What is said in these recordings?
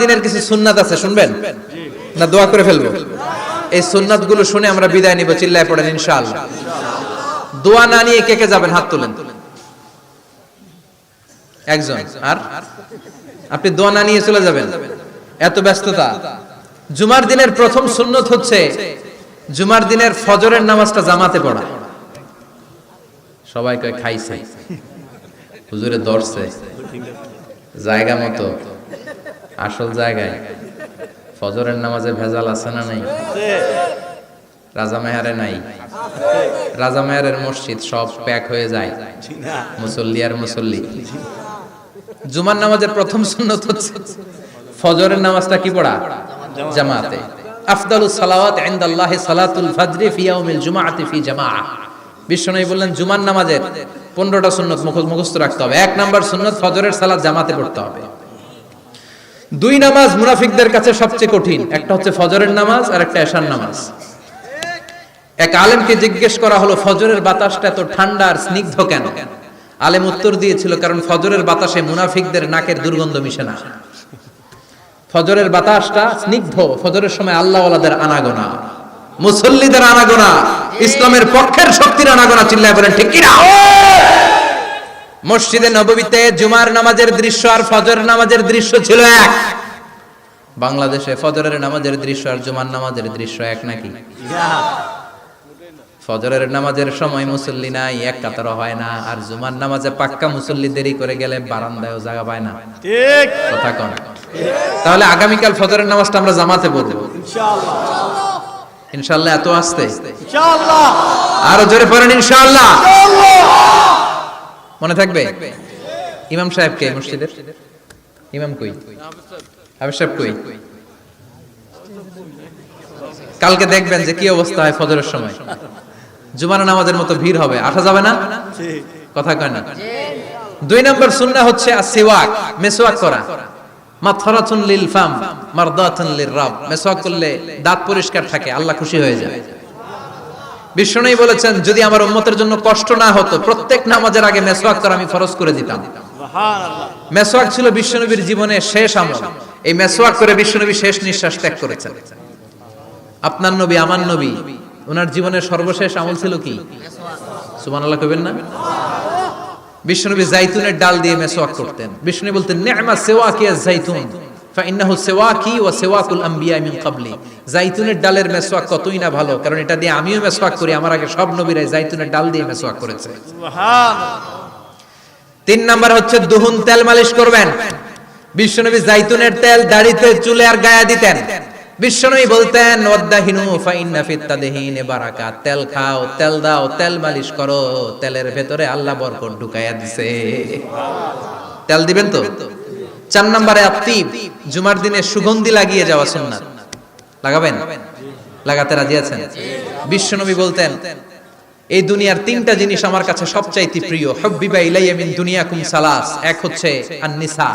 দিনের কিছু সুন্নাত আছে, শুনবেন না দোয়া করে ফেলবো? এই সুন্নাত গুলো শুনে আমরা বিদায় নিব। চিল্লায় পড়েন ইনশাআল্লাহ। দোয়া না নিয়ে কে কে যাবেন? হাত তুলেন। একজন। আর আপনি দোয়া না নিয়ে চলে যাবেন? এত ব্যস্ততা। জুমার দিনের প্রথম সুন্নত হচ্ছে জুমার দিনের ফজরের নামাজটা জামাতে পড়া। সবাই কয় খাইছে, হুজুরে দর্শে জায়গা মতো, আসল জায়গায়। ফজরের নামাজে ভেজাল আছে না নাই? রাজা মেহারে নাই? রাজা মেহারের মসজিদ সব প্যাক হয়ে যায়, মুসল্লি আর মুসল্লি। জুমার নামাজের প্রথম সুন্নত হচ্ছে ফজরের নামাজটা কি পড়া? জামাতে। আফদালুস সালাওয়াত ইনদাল্লাহি সালাতুল ফাজরি ফি ইয়াউমিল জুমআতি ফি জামাআহ। বিশ্বনবী বললেন জুমার নামাজের 15টা সুন্নত মুখস্থ রাখতে হবে। 1 নাম্বার সুন্নত ফজরের সালাত জামাতে পড়তে হবে। 2 নামাজ মুনাফিকদের কাছে সবচেয়ে কঠিন, একটা হচ্ছে ফজরের নামাজ আর একটা এশার নামাজ। এক আলেমকে জিজ্ঞেস করা হলো ফজরের বাতাসটা এত ঠান্ডা আর স্নিগ্ধ কেন? আলেম উত্তর দিয়েছিল কারণ ফজরের বাতাসে মুনাফিকদের নাকের দুর্গন্ধ মিশে না। ফজরের বাতাসটা স্নিগ্ধ, ফজরের সময় আল্লাহওয়ালাদের আনাগোনা, মুসল্লিদের আনাগোনা, ইসলামের পক্ষের শক্তির আনাগোনা। চিল্লায় বলেন ঠিক কি না? মসজিদে নববীতে জুমার নামাজের দৃশ্য আর ফজরের নামাজের দৃশ্য ছিল এক। বাংলাদেশে ফজরের নামাজের দৃশ্য আর জুমার নামাজের দৃশ্য এক নাকি? ফজরের নামাজের সময় মুসল্লি নাই, এক কাতারও হয় না। আর জুমার নামাজে পাক্কা মুসল্লি দেরি করে গেলে বারান্দায়ও জায়গা পায় না। ঠিক কথা কোন? তাহলে আগামীকাল ফজরের নামাজটা আমরা জামাতে পড়ব ইনশাআল্লাহ। ইনশাআল্লাহ। এত আসতে ইনশাআল্লাহ। আরো জোরে পড়েন ইনশাআল্লাহ। মনে থাকবে? ইমাম সাহেব কে মসজিদের? ইমাম কই? হাফেজ সাহেব কই? কালকে দেখবেন যে কি অবস্থা হয় ফজরের সময়। জুমার নামাজের মতো ভিড় হবে, আসা যাবে না। কথা কয় না? 2 নম্বর সুন্নাহ হচ্ছে আসওয়াক, মেসওয়াক করা। মাতফারাতুন লিল ফাম মারদাতুন লিররাব। মেসওয়াক করলে দাঁত পরিষ্কার থাকে, আল্লাহ খুশি হয়ে যায়। বিশ্বনবী বলেছেন যদি আমার উম্মতের জন্য কষ্ট না হতো প্রত্যেক নামাজের আগে মেসওয়াক করা আমি ফরজ করে দিতাম। সুবহানাল্লাহ। মেসওয়াক ছিল বিশ্বনবীর জীবনের শেষ আমল। এই মেসওয়াক করে বিশ্বনবী শেষ নিঃশ্বাস ত্যাগ করেছেন। আপনার নবী, আমার নবী, ওনার জীবনের সর্বশেষ আমল ছিল কি? সুবহানাল্লাহ কইবেন না? বিশ্বনবী জাইতুনের ডাল দিয়ে মেসওয়াক করতেন। বিশ্বনবী বলতেন নি'মা সিওয়াকিয়া জাইতুন ফাইন্নাহু সিওয়াকি ওয়া সিওয়াকুল আম্বিয়া মিন ক্বাবলি। জাইতুনের ডালের মেসওয়াক কতই না ভালো, কারণ এটা দিয়ে আমিও মেসওয়াক করি, আমার আগে সব নবীরাই জাইতুনের ডাল দিয়ে মেসওয়াক করেছে। সুবহানাল্লাহ। 3 নাম্বার হচ্ছে দুহুন, তেল মালিশ করবেন। বিশ্বনবী জাইতুনের তেল দাড়িতে, চুলে আর গায়ে দিতেন। বিশ্বনবী বলতেন ওয়াদাহিনু ফাইন্না ফিত তাদহিনি বারাকাত। তেল খাও, তেল দাও, তেল মালিশ করো, তেলের ভেতরে আল্লাহ বরকত ঢুকাইয়া দিছে। তেল দিবেন তো? 4 নম্বরে আত্তিব, জুমার দিনে সুগন্ধি লাগিয়ে যাওয়া সুন্নাত। লাগাবেন? লাগাতে রাজি আছেন? বিশ্বনবী বলতেন এই দুনিয়ার 3টা জিনিস আমার কাছে সবচাইতে প্রিয়। হুব্বিবা ইলাইয়া মিন দুনিয়াকুম সালাস। এক হচ্ছে আন-নিসা,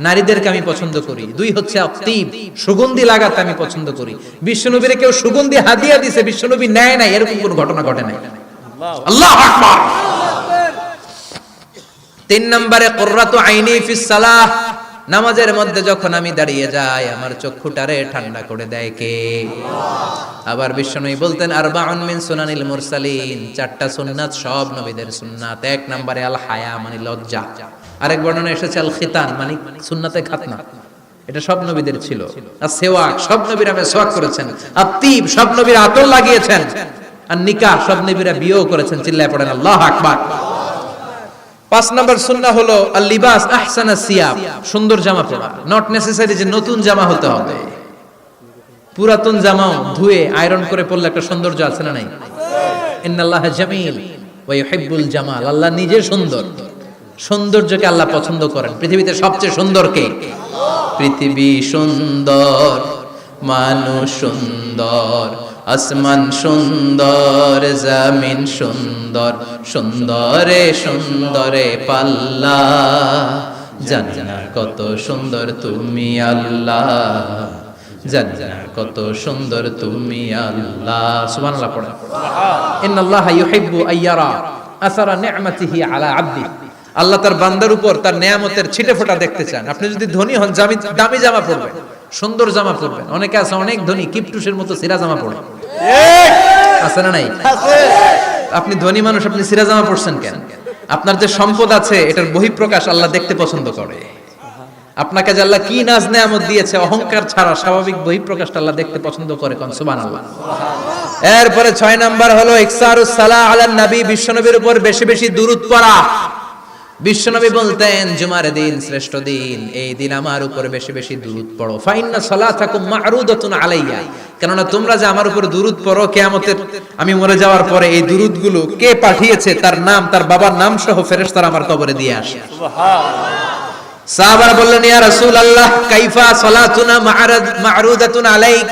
নারীদেরকে আমি পছন্দ করি। 2 হচ্ছে আত্তিব, সুগন্ধি লাগাতে আমি পছন্দ করি। বিশ্বনবীরে কেউ সুগন্ধি হাদিয়া দিয়েছে, বিশ্বনবী নেয় নাই, এরকম কোনো ঘটনা ঘটে নাই। আল্লাহু আকবার। 3 নম্বরে কুররাতু আইনি ফিস সালাহ। নামাজের মধ্যে যখন আমি দাঁড়িয়ে যাই আমার চক্ষুটারে ঠান্ডা করে দেয় কে? আবার বিশ্বনবী বলতেন আরবাউন মিন সুনানিল মুরসালিন। 4টা সুন্নাত সব নবীদের সুন্নাত। 1 নম্বরে আল হায়া মানে লজ্জা। আরেক বর্ণনা এসেছে আল খিতান মানে সুন্নাতে খাতনা, এটা সব নবীদের ছিল। আর সেওয়াক, সব নবীরা মেসওয়াক করেছেন। আত্তিব, সব নবীরা আতর লাগিয়েছেন। আর নিকাহ, সব নবীরা বিয়েও করেছেন। চিল্লায় পড়েন আল্লাহু আকবার। 5 নম্বর সুন্নাহ হলো আল লিবাস আহসানাস সিয়াব, সুন্দর জামা পরা। নট নেসেসারি যে নতুন জামা হতে হবে, পুরাতন জামাও ধুয়ে আয়রন করে পরলে একটা সৌন্দর্য আছে না নাই? ইন্নাল্লাহা জামিল ওয়া ইউহিব্বুল জামাল। আল্লাহ নিজে সুন্দর, সৌন্দর্যকে আল্লাহ পছন্দ করেন। পৃথিবীতে সবচেয়ে সুন্দর কে? পৃথিবী সুন্দর, মানুষ সুন্দর, আসমান সুন্দর, জমিন সুন্দর, সুন্দরে সুন্দরে পাল্লা। জানি না কত সুন্দর তুমি আল্লাহ, জানি না কত সুন্দর তুমি আল্লাহ। সুবহানাল্লাহ পড়েন। ইন্নাল্লাহা ইউহিব্বু আইয়ারা আসারা নি'মাতিহি আলা আবদি। আল্লাহ তার বান্দার উপর তার নেয়ামতের ছিটে ফোঁটা দেখতে চান। আপনি যদি ধনী হন, দামি জামা পরবেন, সুন্দর জামা পরবেন। অনেকে আছে অনেক ধনী, কিপটুসের মতো সিরা জামা পরে, আছে না নাই? আপনি ধনী মানুষ, আপনি সিরা জামা পরছেন কেন? আপনার যে সম্পদ আছে এটার বহিঃপ্রকাশ আল্লাহ দেখতে পছন্দ করে। আপনাকে যে আল্লাহ কি নাজ নেয়ামত দিয়েছে, অহংকার ছাড়া স্বাভাবিক বহিঃপ্রকাশটা আল্লাহ দেখতে পছন্দ করে। কোন সুবহানাল্লাহ। এরপরে 6 নাম্বার হলো ইকসারুস সালাহ আলান নবী, বিশ্বনবীর উপর বেশি বেশি দুরূদ পড়া। বিশ্বনবী বলতেন জুমার দিন শ্রেষ্ঠ দিন, এই দিন আমার উপর বেশি বেশি দুরূদ পড়ো। ফাইন্না সালাতাকুম মা'রুদাতুন আলাইয়া, কেননা তোমরা যে আমার উপর দুরূদ পড়ো, কিয়ামতের আমি মরে যাওয়ার পরে এই দুরূদগুলো কে পাঠিয়েছে তার নাম, তার বাবার নাম সহ ফেরেশতারা আমার কবরে দিয়ে আসে। সুবহানাল্লাহ। সাহাবারা বললেন ইয়া রাসূলুল্লাহ কাইফা সালাতুনা মা'রুদাতুন আলাইক,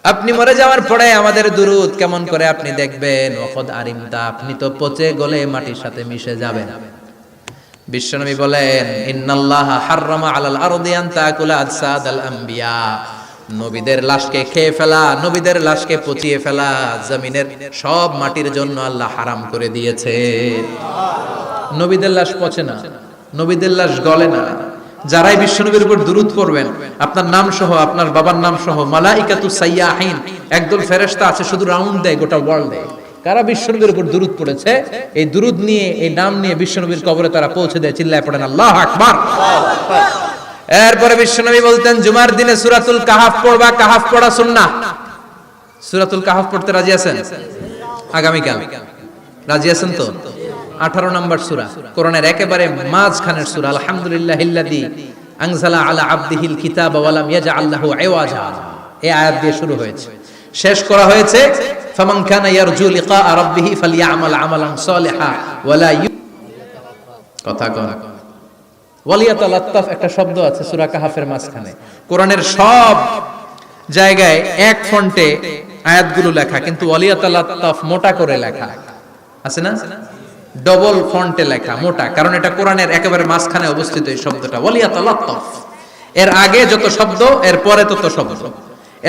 আপনি মরে যাওয়ার পরে আমাদের দুরূদ কেমন করে আপনি দেখবেন? ওয়াকাদ আরিমতা, আপনি তো পচে গলে মাটির সাথে মিশে যাবেন। বিশ্বনবী বলেন ইন্নাল্লাহা হাররামা আলাল আরদি আন তাকুলা আজসাদাল আম্বিয়া, নবীদের লাশকে খেয়ে ফেলা, নবীদের লাশকে পচিয়ে ফেলা জমিনের সব মাটির জন্য আল্লাহ হারাম করে দিয়েছে। নবীদের লাশ পচে না, নবীদের লাশ গলে না। যারাই বিশ্বনবীর উপর দুরূদ পড়বেন, আপনার নাম সহ, আপনার বাবার নাম সহ, মালাইকাতুস সাইয়াহিন, একদল ফেরেশতা আছে শুধু রাউন্ড দেয় গোটা ওয়ার্ল্ডে। কারা বিশ্বনবীর উপর দুরূদ পড়েছে, এই দুরূদ নিয়ে, এই নাম নিয়ে বিশ্বনবীর কবরে তারা পৌঁছে দেয়। চিল্লায় পড়েন আল্লাহু আকবার। এরপরে বিশ্বনবী বলতেন জুমার দিনে সূরাতুল কাহাফ পড়বা, কাহাফ পড়া সুন্নাহ। সূরাতুল কাহাফ পড়তে রাজি আছেন? আগামীকাল রাজি আছেন তো? 18 নম্বর সূরা, কোরআনের একেবারে মাঝখানের সূরা। আলহামদুলিল্লাহিল্লাযী আনজালা আলা আবদিহিল কিতাবা ওয়া লাম ইয়াজআল লাহু ইওয়াজা, এই আয়াত দিয়ে শুরু হয়েছে, শেষ করা হয়েছে ফামান কানা ইয়ারজু লিকা রাব্বিহি ফালইআমাল আমালান সালিহা ওয়া লা কথা কোন ওয়ালিয়াতালাত্তাফ একটা শব্দ আছে সূরা কাহাফের মাঝখানে। কোরআনের সব জায়গায় এক ফন্টে আয়াতগুলো লেখা, কিন্তু ওয়ালিয়াতালাত্তাফ মোটা করে লেখা আছে না, ডবল ফন্টে লেখা, মোটা, কারণ এটা কোরআনের একেবারে মাঝখানে অবস্থিত এই শব্দটা ওয়ালিয়াতালাত্তাফ। এর আগে যত শব্দ এর পরে তত শব্দ,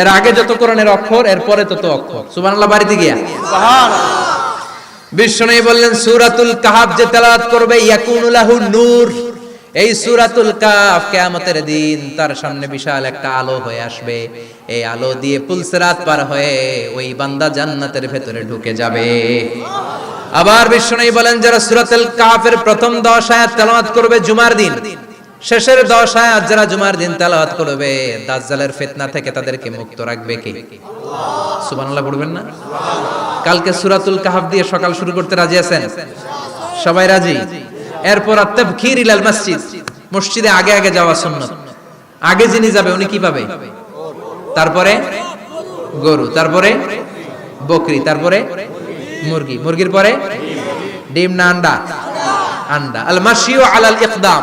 এর আগে যত কোরআনের অক্ষর এর পরে তত অক্ষর। সুবহানাল্লাহ। বাড়িতে গিয়া সুবহানাল্লাহ। বিশ্বনবী বললেন সূরাতুল কাহাফ যে তেলাওয়াত করবে ইয়াকুনু লাহু নূর, এই সূরাতুল কাহাফ কিয়ামতের দিন তার সামনে বিশাল একটা আলো হয়ে আসবে। এই আলো দিয়ে পুলসিরাত পার হয়ে ওই বান্দা জান্নাতের ভেতরে ঢুকে যাবে। আবার বিশ্বনবী বলেন যারা সূরাতুল কাহাফের প্রথম 10 আয়াত তেলাওয়াত করবে জুমার দিন, শেষের 10 আয়াত যারা জুমার দিন তেলাওয়াত করবে, দাজ্জালের ফিতনা থেকে তাদেরকে মুক্ত রাখবে কে? আল্লাহ। সুবহানাল্লাহ পড়বেন না? কালকে সূরাতুল কাহাফ দিয়ে সকাল শুরু করতে রাজি আছেন? সবাই রাজি? এরপর তাবকির ইলাল মসজিদ, মসজিদে আগে আগে যাওয়া সুন্নাত। আগে যিনি যাবে উনি কি পাবে? তারপরে গরু, তারপরে বকরি, তারপরে মুরগি, মুরগির পরে ডিম না আন্ডা? আন্ডা। আল মাশিউ আলাল ইকদাম,